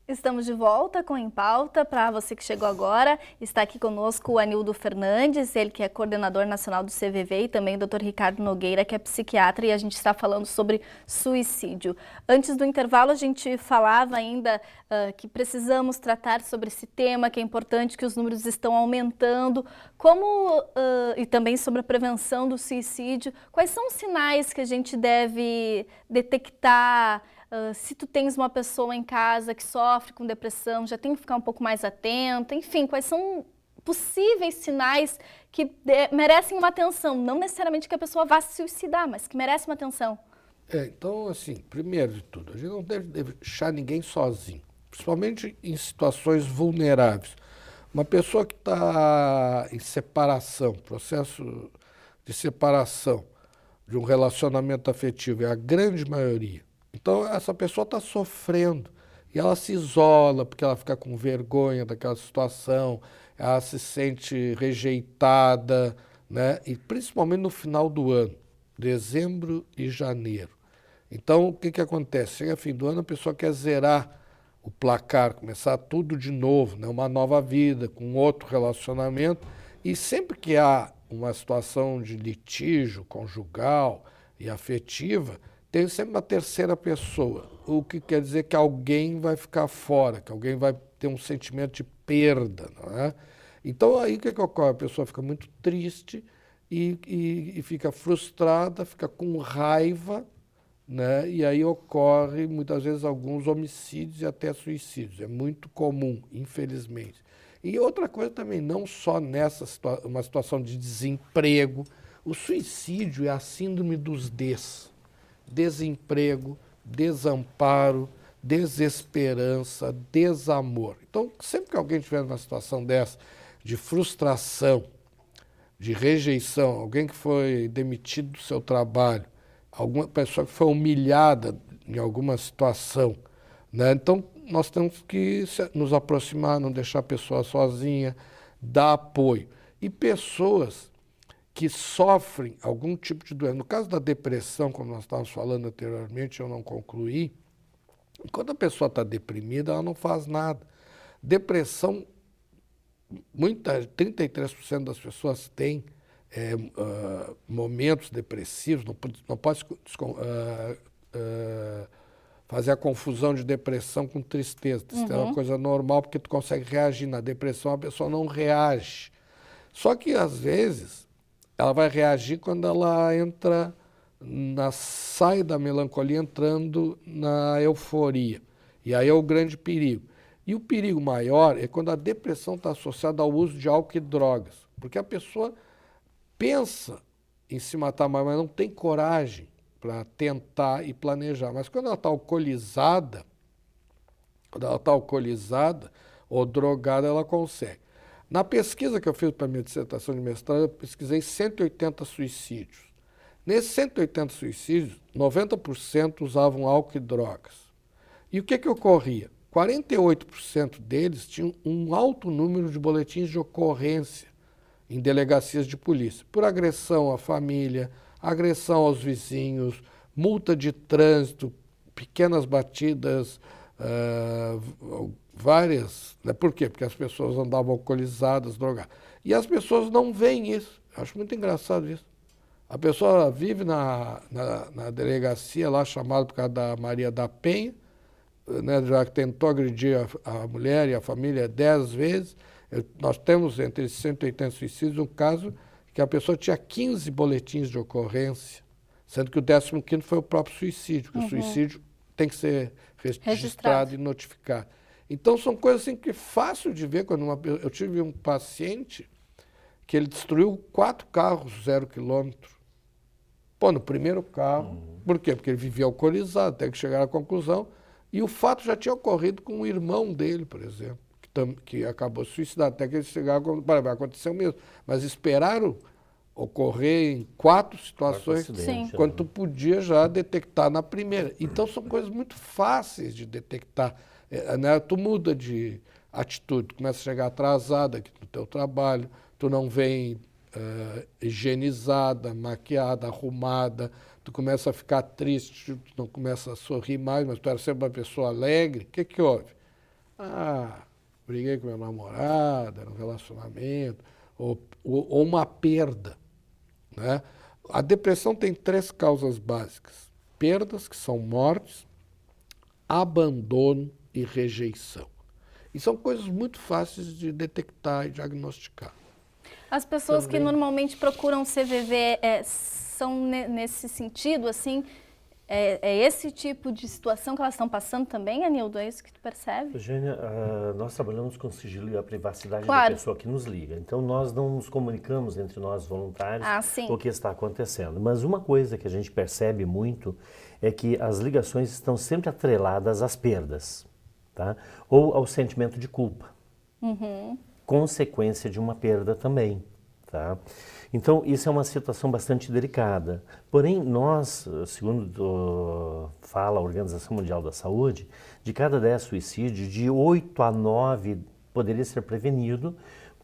Estamos de volta com Em Pauta. Para você que chegou agora, está aqui conosco o Anildo Fernandes, ele que é coordenador nacional do CVV, e também o Dr. Ricardo Nogueira, que é psiquiatra, e a gente está falando sobre suicídio. Antes do intervalo, a gente falava ainda que precisamos tratar sobre esse tema, que é importante, que os números estão aumentando, e também sobre a prevenção do suicídio. Quais são os sinais que a gente deve detectar? Se tu tens uma pessoa em casa que sofre com depressão, já tem que ficar um pouco mais atenta. Enfim, quais são possíveis sinais que merecem uma atenção? Não necessariamente que a pessoa vá se suicidar, mas que merece uma atenção. Então, assim, primeiro de tudo, a gente não deve deixar ninguém sozinho, principalmente em situações vulneráveis. Uma pessoa que está em separação, processo de separação de um relacionamento afetivo, é a grande maioria. Então, essa pessoa está sofrendo e ela se isola porque ela fica com vergonha daquela situação, ela se sente rejeitada, né? E principalmente no final do ano, dezembro e janeiro. Então, o que acontece? Chega fim do ano, a pessoa quer zerar o placar, começar tudo de novo, né? Uma nova vida, com outro relacionamento. E sempre que há uma situação de litígio conjugal e afetiva, tem sempre uma terceira pessoa, o que quer dizer que alguém vai ficar fora, que alguém vai ter um sentimento de perda, não é? Então, aí o que ocorre? A pessoa fica muito triste e fica frustrada, fica com raiva, né? E aí ocorre, muitas vezes, alguns homicídios e até suicídios. É muito comum, infelizmente. E outra coisa também, não só nessa uma situação de desemprego, o suicídio é a síndrome dos Ds. Desemprego, desamparo, desesperança, desamor. Então, sempre que alguém estiver numa situação dessa, de frustração, de rejeição, alguém que foi demitido do seu trabalho, alguma pessoa que foi humilhada em alguma situação, né? Então, nós temos que nos aproximar, não deixar a pessoa sozinha, dar apoio. E pessoas que sofrem algum tipo de doença. No caso da depressão, como nós estávamos falando anteriormente, eu não concluí, quando a pessoa está deprimida, ela não faz nada. Depressão, 33% das pessoas têm momentos depressivos, não pode fazer a confusão de depressão com tristeza. Tristeza é uma coisa normal, porque tu consegue reagir. Na depressão, a pessoa não reage. Só que, às vezes, ela vai reagir quando ela sai da melancolia entrando na euforia. E aí é o grande perigo. E o perigo maior é quando a depressão está associada ao uso de álcool e drogas. Porque a pessoa pensa em se matar, mas não tem coragem para tentar e planejar. Mas quando ela está alcoolizada ou drogada, ela consegue. Na pesquisa que eu fiz para a minha dissertação de mestrado, eu pesquisei 180 suicídios. Nesses 180 suicídios, 90% usavam álcool e drogas. E o que ocorria? 48% deles tinham um alto número de boletins de ocorrência em delegacias de polícia, por agressão à família, agressão aos vizinhos, multa de trânsito, pequenas batidas, várias, né? Por quê? Porque as pessoas andavam alcoolizadas, drogadas. E as pessoas não veem isso. Eu acho muito engraçado isso. A pessoa vive na delegacia lá, chamada por causa da Maria da Penha, né? Já tentou agredir a mulher e a família 10 vezes. Nós temos, entre esses 180 suicídios, um caso que a pessoa tinha 15 boletins de ocorrência, sendo que o 15º foi o próprio suicídio, porque o suicídio tem que ser registrado e notificado. Então, são coisas assim que é fácil de ver. Eu tive um paciente que ele destruiu 4 carros 0 quilômetro. Pô, no primeiro carro. Por quê? Porque ele vivia alcoolizado, até que chegar à conclusão. E o fato já tinha ocorrido com o irmão dele, por exemplo, que acabou suicidado, até que ele chegar à conclusão. Vai acontecer o mesmo. Mas esperaram ocorrer em 4 situações, quando tu podia já detectar na primeira. Então, são coisas muito fáceis de detectar. Né? Tu muda de atitude, tu começa a chegar atrasada aqui no teu trabalho, tu não vem higienizada, maquiada, arrumada, tu começa a ficar triste, tu não começa a sorrir mais, mas tu era sempre uma pessoa alegre. O que que houve? Ah, briguei com minha namorada, era um relacionamento, ou uma perda, né? A depressão tem 3 causas básicas: perdas, que são mortes, abandono e rejeição. E são coisas muito fáceis de detectar e diagnosticar. As pessoas Também. que normalmente procuram CVV são nesse sentido, assim, é esse tipo de situação que elas estão passando também, Anildo? É isso que tu percebe? Eugênia, nós trabalhamos com sigilo e a privacidade Claro. da pessoa que nos liga. Então, nós não nos comunicamos entre nós voluntários Sim. o que está acontecendo. Mas uma coisa que a gente percebe muito é que as ligações estão sempre atreladas às perdas, tá? Ou ao sentimento de culpa. Consequência de uma perda também, tá? Então, isso é uma situação bastante delicada. Porém, nós, segundo fala a Organização Mundial da Saúde, de cada 10 suicídios, de 8 a 9 poderia ser prevenido,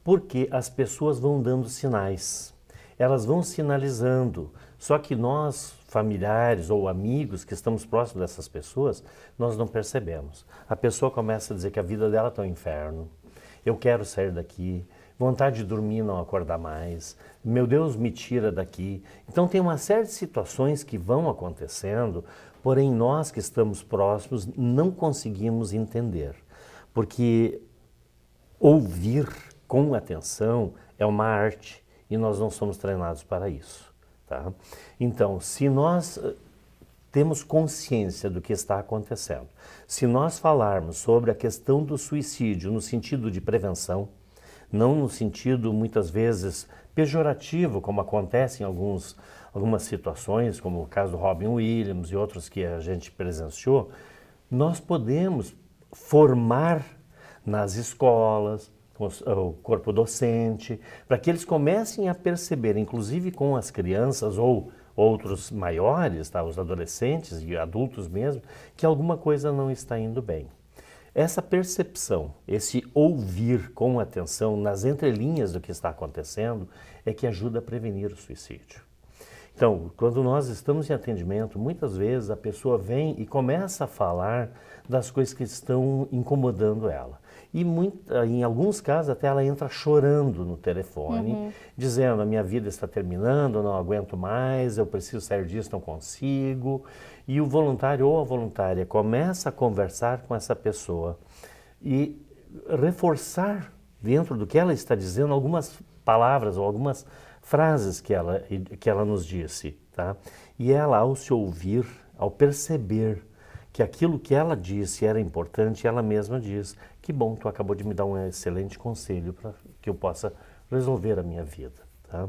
porque as pessoas vão dando sinais. Elas vão sinalizando. Só que nós, familiares ou amigos que estamos próximos dessas pessoas, nós não percebemos. A pessoa começa a dizer que a vida dela está um inferno. Eu quero sair daqui, vontade de dormir e não acordar mais, meu Deus, me tira daqui. Então tem uma série de situações que vão acontecendo, porém nós que estamos próximos não conseguimos entender, porque ouvir com atenção é uma arte e nós não somos treinados para isso, tá? Então, se nós temos consciência do que está acontecendo, se nós falarmos sobre a questão do suicídio no sentido de prevenção, não no sentido, muitas vezes, pejorativo, como acontece em algumas situações, como o caso do Robin Williams e outros que a gente presenciou, nós podemos formar nas escolas, o corpo docente, para que eles comecem a perceber, inclusive com as crianças ou outros maiores, tá, os adolescentes e adultos mesmo, que alguma coisa não está indo bem. Essa percepção, esse ouvir com atenção nas entrelinhas do que está acontecendo é que ajuda a prevenir o suicídio. Então, quando nós estamos em atendimento, muitas vezes a pessoa vem e começa a falar das coisas que estão incomodando ela. E em alguns casos até ela entra chorando no telefone, dizendo: a minha vida está terminando, eu não aguento mais, eu preciso sair disso, não consigo. E o voluntário ou a voluntária começa a conversar com essa pessoa e reforçar dentro do que ela está dizendo algumas palavras ou algumas frases que ela nos disse, tá? E ela, ao se ouvir, ao perceber que aquilo que ela disse era importante, ela mesma diz: que bom, tu acabou de me dar um excelente conselho para que eu possa resolver a minha vida, tá?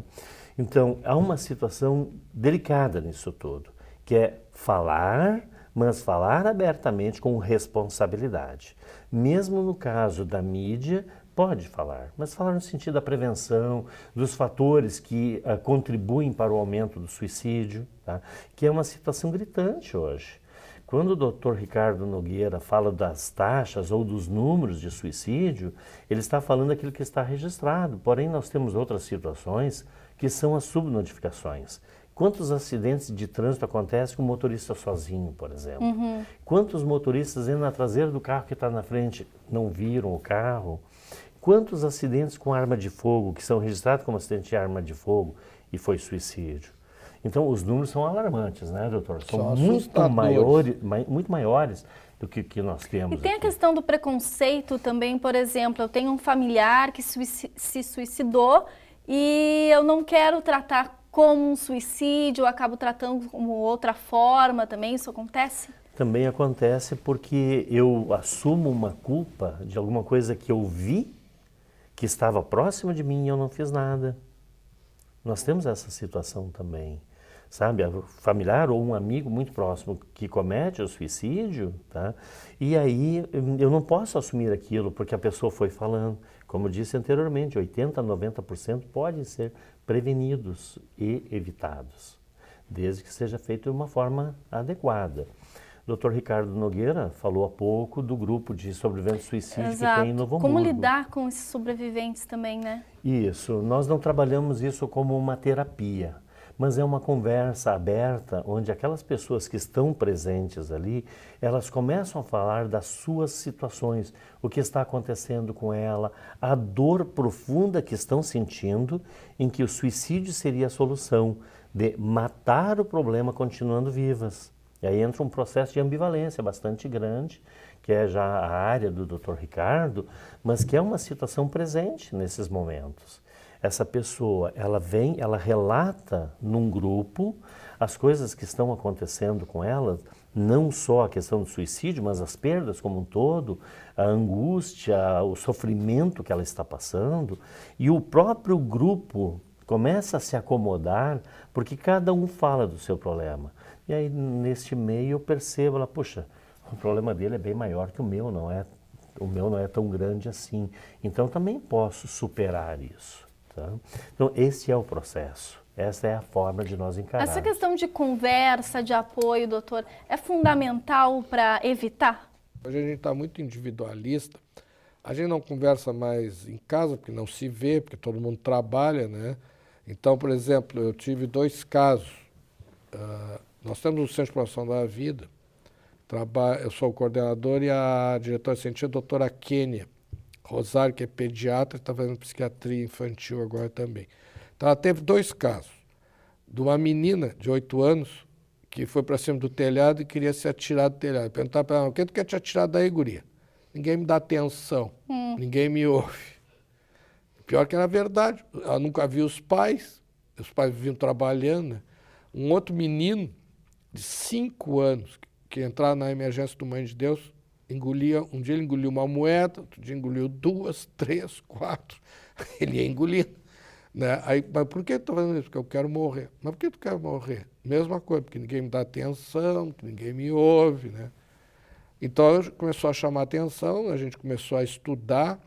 Então, há uma situação delicada nisso tudo, que é falar, mas falar abertamente com responsabilidade. Mesmo no caso da mídia, pode falar, mas falar no sentido da prevenção, dos fatores que contribuem para o aumento do suicídio, tá? Que é uma situação gritante hoje. Quando o Dr. Ricardo Nogueira fala das taxas ou dos números de suicídio, ele está falando aquilo que está registrado. Porém, nós temos outras situações que são as subnotificações. Quantos acidentes de trânsito acontecem com o motorista sozinho, por exemplo? Quantos motoristas indo na traseira do carro que está na frente não viram o carro? Quantos acidentes com arma de fogo que são registrados como acidente de arma de fogo e foi suicídio? Então, os números são alarmantes, né, doutor? São muito maiores do que nós temos. E tem aqui. a questão do preconceito também, por exemplo, eu tenho um familiar que se suicidou e eu não quero tratar como um suicídio, eu acabo tratando como outra forma também, isso acontece? Também acontece porque eu assumo uma culpa de alguma coisa que eu vi, que estava próxima de mim e eu não fiz nada. Nós temos essa situação também. Sabe, familiar ou um amigo muito próximo que comete o suicídio, tá? E aí eu não posso assumir aquilo porque a pessoa foi falando. Como eu disse anteriormente, 80% a 90% podem ser prevenidos e evitados, desde que seja feito de uma forma adequada. O Dr. Ricardo Nogueira falou há pouco do grupo de sobreviventes de suicídio Exato. que tem em Novo Como Hamburgo. lidar com esses sobreviventes também, né? Isso, nós não trabalhamos isso como uma terapia, mas é uma conversa aberta onde aquelas pessoas que estão presentes ali, elas começam a falar das suas situações, o que está acontecendo com ela, a dor profunda que estão sentindo, em que o suicídio seria a solução de matar o problema continuando vivas. E aí entra um processo de ambivalência bastante grande, que é já a área do Dr. Ricardo, mas que é uma situação presente nesses momentos. Essa pessoa, ela vem, ela relata num grupo as coisas que estão acontecendo com ela, não só a questão do suicídio, mas as perdas como um todo, a angústia, o sofrimento que ela está passando, e o próprio grupo começa a se acomodar, porque cada um fala do seu problema. E aí, neste meio, eu percebo, ela, puxa, o problema dele é bem maior que o meu não é tão grande assim. Então, também posso superar isso. Tá? Então, esse é o processo. Essa é a forma de nós encararmos. Essa questão de conversa, de apoio, doutor, é fundamental para evitar? Hoje a gente está muito individualista. A gente não conversa mais em casa, porque não se vê, porque todo mundo trabalha, né? Então, por exemplo, eu tive 2 casos. Nós temos o Centro de Promoção da Vida. Eu sou o coordenador e a diretora científica é a doutora Kênia Rosário, que é pediatra e está fazendo psiquiatria infantil agora também. Então, ela teve 2 casos. De uma menina de 8 anos que foi para cima do telhado e queria se atirar do telhado. Perguntar para ela, o que tu quer te atirar daí, guria? Ninguém me dá atenção, ninguém me ouve. Pior que era verdade, ela nunca viu os pais viviam trabalhando, né? Um outro menino de 5 anos que entrava na emergência do Mãe de Deus, um dia ele engoliu uma moeda, outro dia engoliu 2, 3, 4, ele ia engolindo. Né? Aí, mas por que tu está fazendo isso? Porque eu quero morrer. Mas por que tu quer morrer? Mesma coisa, porque ninguém me dá atenção, que ninguém me ouve. Né? Então começou a chamar atenção, a gente começou a estudar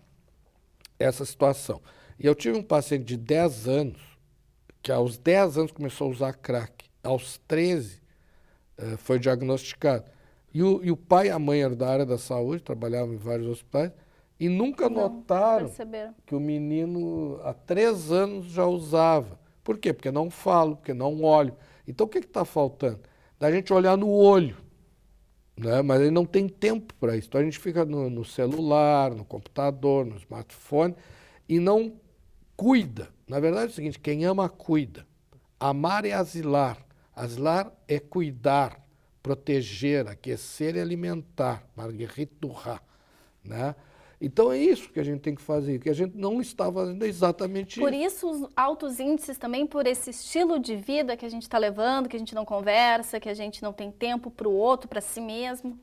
essa situação. E eu tive um paciente de 10 anos, que aos 10 anos começou a usar crack. Aos 13 foi diagnosticado. E o pai e a mãe eram da área da saúde, trabalhavam em vários hospitais, e nunca notaram que o menino há 3 anos já usava. Por quê? Porque não falo, porque não olho. Então o que está faltando? Da gente olhar no olho, né? Mas ele não tem tempo para isso. Então a gente fica no celular, no computador, no smartphone e não cuida. Na verdade é o seguinte, quem ama, cuida. Amar é asilar. Asilar é cuidar, proteger, aquecer e alimentar. Marguerite Duras, né? Então é isso que a gente tem que fazer, que a gente não está fazendo exatamente Por isso os altos índices também, por esse estilo de vida que a gente está levando, que a gente não conversa, que a gente não tem tempo para o outro, para si mesmo.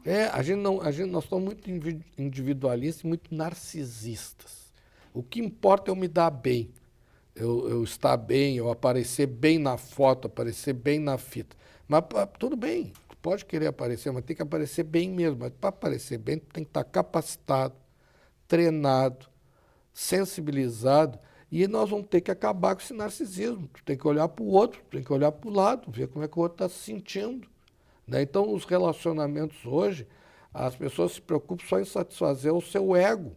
Nós somos muito individualistas e muito narcisistas. O que importa é eu me dar bem, eu estar bem, eu aparecer bem na foto, aparecer bem na fita. Mas tudo bem, tu pode querer aparecer, mas tem que aparecer bem mesmo. Mas para aparecer bem, tu tem que estar capacitado, treinado, sensibilizado, e nós vamos ter que acabar com esse narcisismo. Tu tem que olhar para o outro, tu tem que olhar para o lado, ver como é que o outro está se sentindo. Né? Então, os relacionamentos hoje, as pessoas se preocupam só em satisfazer o seu ego,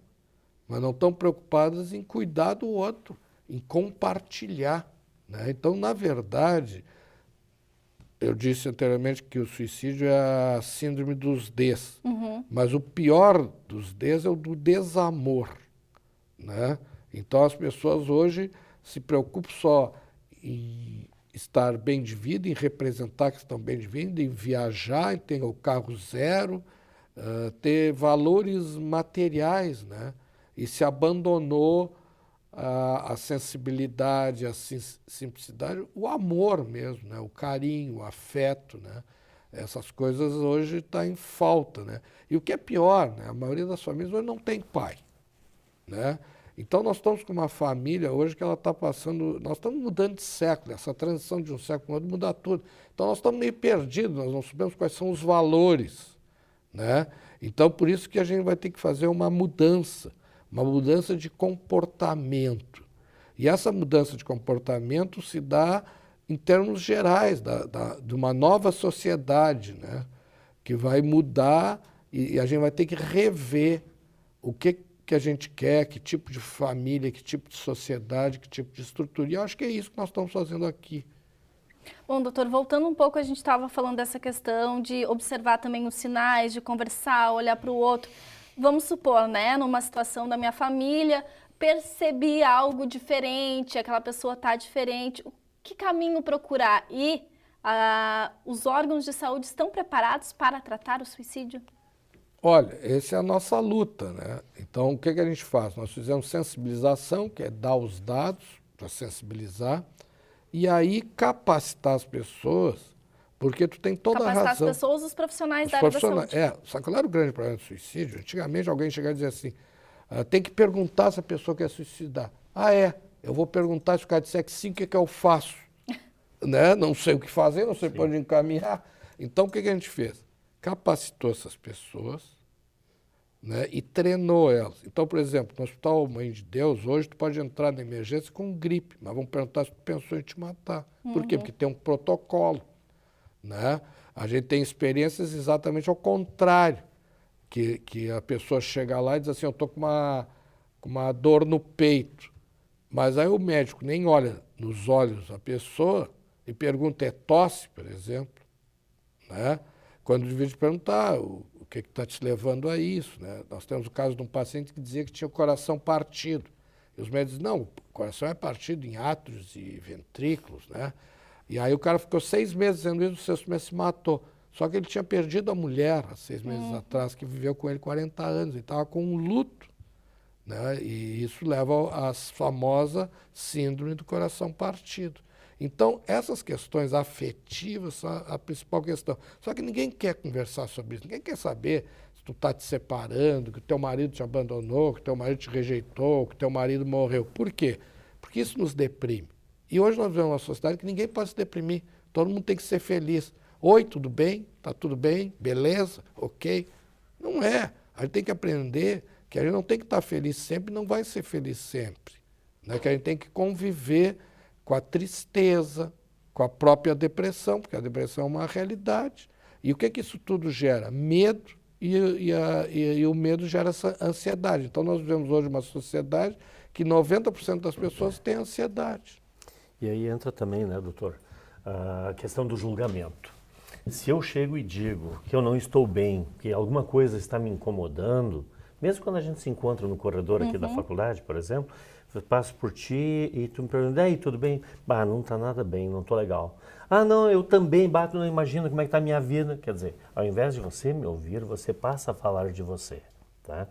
mas não estão preocupadas em cuidar do outro, em compartilhar. Né? Então, na verdade, eu disse anteriormente que o suicídio é a síndrome dos Ds, mas o pior dos Ds é o do desamor. Né? Então as pessoas hoje se preocupam só em estar bem de vida, em representar que estão bem de vida, em viajar, em ter o carro zero, ter valores materiais, né? E se abandonou a sensibilidade, a simplicidade, o amor mesmo, né? O carinho, o afeto, né? Essas coisas hoje estão em falta, né? E o que é pior, né? A maioria das famílias hoje não tem pai, né? Então nós estamos com uma família hoje que ela está passando, nós estamos mudando de século, essa transição de um século para o outro muda tudo. Então nós estamos meio perdidos, nós não sabemos quais são os valores, né? Então por isso que a gente vai ter que fazer uma mudança de comportamento. E essa mudança de comportamento se dá em termos gerais, de uma nova sociedade, né? que vai mudar e a gente vai ter que rever o que a gente quer, que tipo de família, que tipo de sociedade, que tipo de estrutura. E eu acho que é isso que nós estamos fazendo aqui. Bom, doutor, voltando um pouco, a gente estava falando dessa questão de observar também os sinais, de conversar, olhar para o outro. Vamos supor, né, numa situação da minha família, percebi algo diferente, aquela pessoa está diferente. Que caminho procurar? E os órgãos de saúde estão preparados para tratar o suicídio? Olha, essa é a nossa luta, né? Então, o que a gente faz? Nós fizemos sensibilização, que é dar os dados para sensibilizar, e aí capacitar as pessoas, porque tu tem toda a razão. Capacitar as pessoas, os profissionais da área da saúde. Só que lá era o grande problema do suicídio. Antigamente alguém chegava e dizia assim, tem que perguntar se a pessoa quer suicidar. Eu vou perguntar, se o cara disser que sim, o que eu faço? Né? Não sei o que fazer, não sei para onde encaminhar. Então, o que a gente fez? Capacitou essas pessoas, né, e treinou elas. Então, por exemplo, no Hospital Mãe de Deus, hoje tu pode entrar na emergência com gripe, mas vamos perguntar se tu pensou em te matar. Por quê? Porque tem um protocolo. Né? A gente tem experiências exatamente ao contrário, que a pessoa chega lá e diz assim, eu estou com uma dor no peito, mas aí o médico nem olha nos olhos da pessoa e pergunta, é tosse, por exemplo, né? Quando devia te perguntar o que está te levando a isso, né? Nós temos o caso de um paciente que dizia que tinha o coração partido. E os médicos dizem, não, o coração é partido em átrios e ventrículos, né? E aí o cara ficou 6 meses dizendo isso, no 6º mês se matou. Só que ele tinha perdido a mulher há 6 meses atrás, que viveu com ele 40 anos, e estava com um luto, né? E isso leva à famosa síndrome do coração partido. Então, essas questões afetivas são a principal questão. Só que ninguém quer conversar sobre isso, ninguém quer saber se tu está te separando, que o teu marido te abandonou, que o teu marido te rejeitou, que o teu marido morreu. Por quê? Porque isso nos deprime. E hoje nós vivemos uma sociedade que ninguém pode se deprimir, todo mundo tem que ser feliz. Oi, tudo bem? Tá tudo bem? Beleza? Ok? Não é. A gente tem que aprender que a gente não tem que estar feliz sempre, não vai ser feliz sempre. Né? Que a gente tem que conviver com a tristeza, com a própria depressão, porque a depressão é uma realidade. E o que isso tudo gera? Medo, e o medo gera essa ansiedade. Então nós vivemos hoje uma sociedade que 90% das pessoas têm ansiedade. E aí entra também, né, doutor, a questão do julgamento. Se eu chego e digo que eu não estou bem, que alguma coisa está me incomodando, mesmo quando a gente se encontra no corredor aqui da faculdade, por exemplo, eu passo por ti e tu me pergunta, aí, tudo bem? Bah, não está nada bem, não estou legal. Ah, não, eu também, bah, tu não imagina como é que está a minha vida. Quer dizer, ao invés de você me ouvir, você passa a falar de você, tá?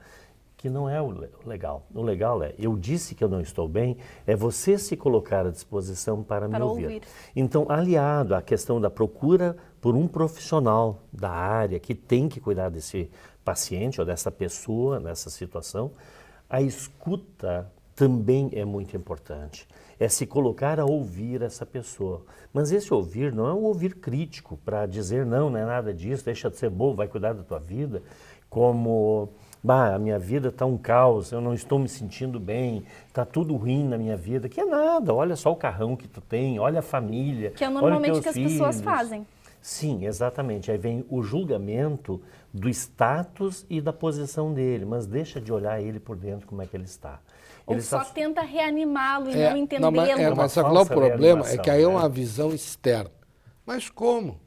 Que não é o legal. O legal é, eu disse que eu não estou bem, é você se colocar à disposição para me ouvir. Então, aliado à questão da procura por um profissional da área que tem que cuidar desse paciente ou dessa pessoa nessa situação, a escuta também é muito importante. É se colocar a ouvir essa pessoa. Mas esse ouvir não é um ouvir crítico para dizer não é nada disso, deixa de ser bobo, vai cuidar da tua vida, como... Bah, a minha vida está um caos, eu não estou me sentindo bem, está tudo ruim na minha vida. Que é nada, olha só o carrão que tu tem, olha a família, que é normalmente o que as filhos. pessoas fazem. Sim, exatamente. Aí vem o julgamento do status e da posição dele, mas deixa de olhar ele por dentro como é que ele está. Ou só tenta reanimá-lo e não entendê-lo. Mas só que lá o problema é que aí é uma visão externa. Mas como?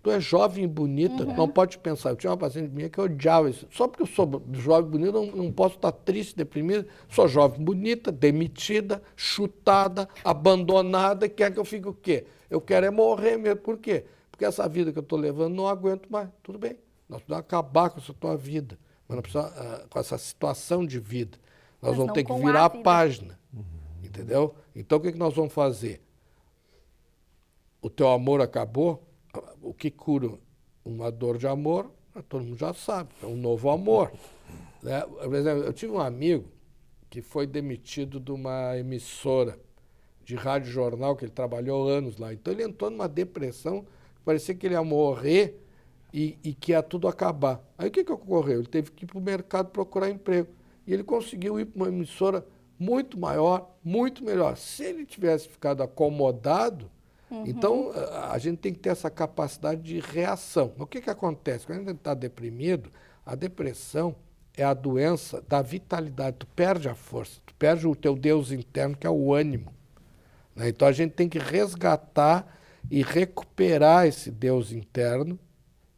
Tu é jovem e bonita, tu não pode pensar. Eu tinha uma paciente minha que odiava isso. Só porque eu sou jovem e bonita, não posso estar triste, deprimida. Sou jovem, bonita, demitida, chutada, abandonada. Quer que eu fique o quê? Eu quero é morrer mesmo. Por quê? Porque essa vida que eu estou levando não aguento mais. Tudo bem, nós precisamos acabar com essa tua vida. Mas não precisa, com essa situação de vida. Nós vamos ter que virar a página. Entendeu? Então o que nós vamos fazer? O teu amor acabou? O que cura uma dor de amor, todo mundo já sabe, é um novo amor. Né? Por exemplo, eu tive um amigo que foi demitido de uma emissora de rádio jornal, que ele trabalhou anos lá. Então ele entrou numa depressão, parecia que ele ia morrer e que ia tudo acabar. Aí o que ocorreu? Ele teve que ir para o mercado procurar emprego. E ele conseguiu ir para uma emissora muito maior, muito melhor. Se ele tivesse ficado acomodado, Então, a gente tem que ter essa capacidade de reação. O que acontece? Quando a gente está deprimido, a depressão é a doença da vitalidade. Tu perde a força, tu perde o teu Deus interno, que é o ânimo. Né? Então, a gente tem que resgatar e recuperar esse Deus interno,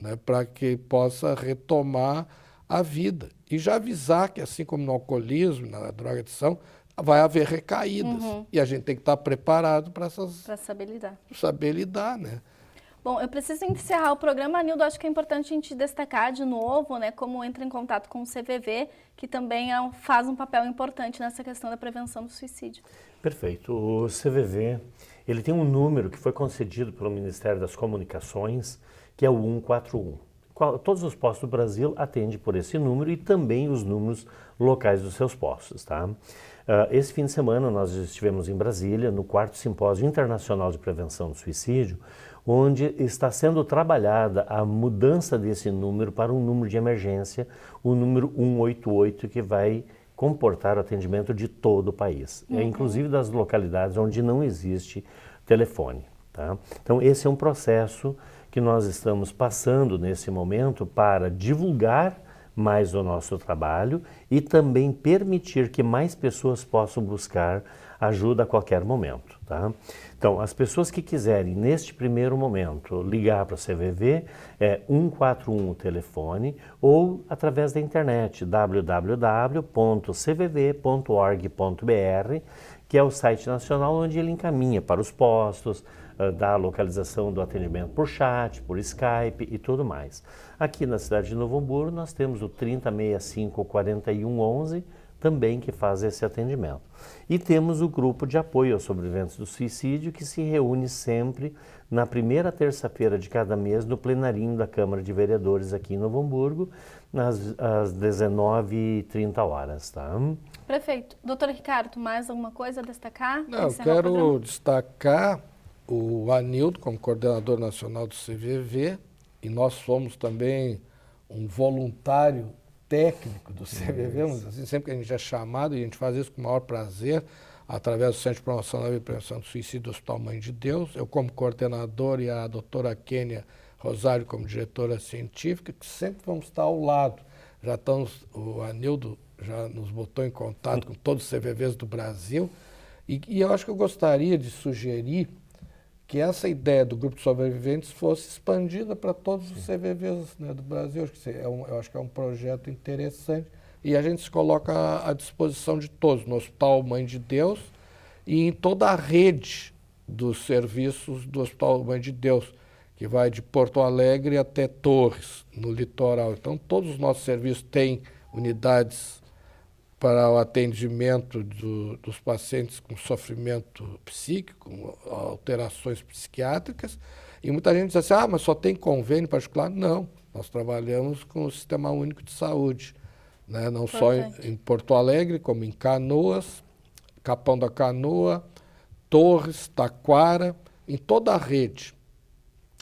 né, para que possa retomar a vida. E já avisar que, assim como no alcoolismo, na drogadição, vai haver recaídas. E a gente tem que estar preparado para essas... Para saber lidar, né? Bom, eu preciso encerrar o programa, Anildo. Acho que é importante a gente destacar de novo, né, como entra em contato com o CVV, que também faz um papel importante nessa questão da prevenção do suicídio. Perfeito. O CVV, ele tem um número que foi concedido pelo Ministério das Comunicações, que é o 141. Todos os postos do Brasil atendem por esse número e também os números locais dos seus postos, tá? Esse fim de semana nós estivemos em Brasília, no 4º Simpósio Internacional de Prevenção do Suicídio, onde está sendo trabalhada a mudança desse número para um número de emergência, o número 188, que vai comportar o atendimento de todo o país, inclusive das localidades onde não existe telefone, tá? Então esse é um processo que nós estamos passando nesse momento para divulgar mais o nosso trabalho e também permitir que mais pessoas possam buscar ajuda a qualquer momento, tá? Então, as pessoas que quiserem, neste primeiro momento, ligar para o CVV, é 141 o telefone ou através da internet, www.cvv.org.br, que é o site nacional onde ele encaminha para os postos, da localização do atendimento por chat, por Skype e tudo mais. Aqui na cidade de Novo Hamburgo nós temos o 3065-4111, também que faz esse atendimento. E temos o grupo de apoio aos sobreviventes do suicídio, que se reúne sempre na primeira terça-feira de cada mês no plenarinho da Câmara de Vereadores aqui em Novo Hamburgo, às 19h30, tá? Prefeito. Doutor Ricardo, mais alguma coisa a destacar? Não, eu quero destacar o Anildo como coordenador nacional do CVV, e nós somos também um voluntário técnico do CVV, assim, sempre que a gente é chamado, e a gente faz isso com o maior prazer, através do Centro de Promoção da Vida e Prevenção do Suicídio do Hospital Mãe de Deus, eu como coordenador e a doutora Kênia Rosário como diretora científica, que sempre vamos estar ao lado. O Anildo já nos botou em contato com todos os CVVs do Brasil, e eu acho que eu gostaria de sugerir que essa ideia do grupo de sobreviventes fosse expandida para todos os CVVs, né, do Brasil. Eu acho que é um projeto interessante e a gente se coloca à disposição de todos, no Hospital Mãe de Deus e em toda a rede dos serviços do Hospital Mãe de Deus, que vai de Porto Alegre até Torres, no litoral. Então, todos os nossos serviços têm unidades para o atendimento dos pacientes com sofrimento psíquico, com alterações psiquiátricas. E muita gente diz assim, mas só tem convênio particular? Não, nós trabalhamos com o Sistema Único de Saúde, né? Não só em Porto Alegre, como em Canoas, Capão da Canoa, Torres, Taquara, em toda a rede.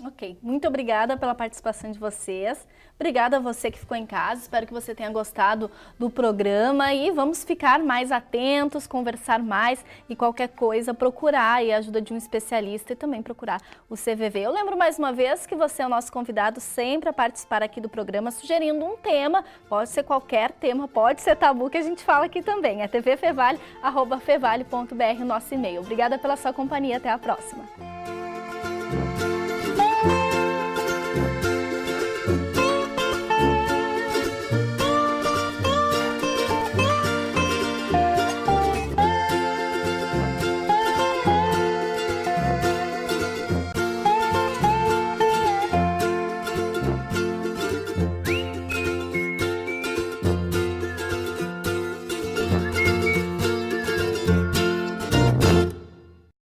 Ok, muito obrigada pela participação de vocês. Obrigada a você que ficou em casa, espero que você tenha gostado do programa e vamos ficar mais atentos, conversar mais e qualquer coisa procurar a ajuda de um especialista e também procurar o CVV. Eu lembro mais uma vez que você é o nosso convidado sempre a participar aqui do programa, sugerindo um tema, pode ser qualquer tema, pode ser tabu que a gente fala aqui também, é tvfevale@fevale.br o nosso e-mail. Obrigada pela sua companhia, até a próxima.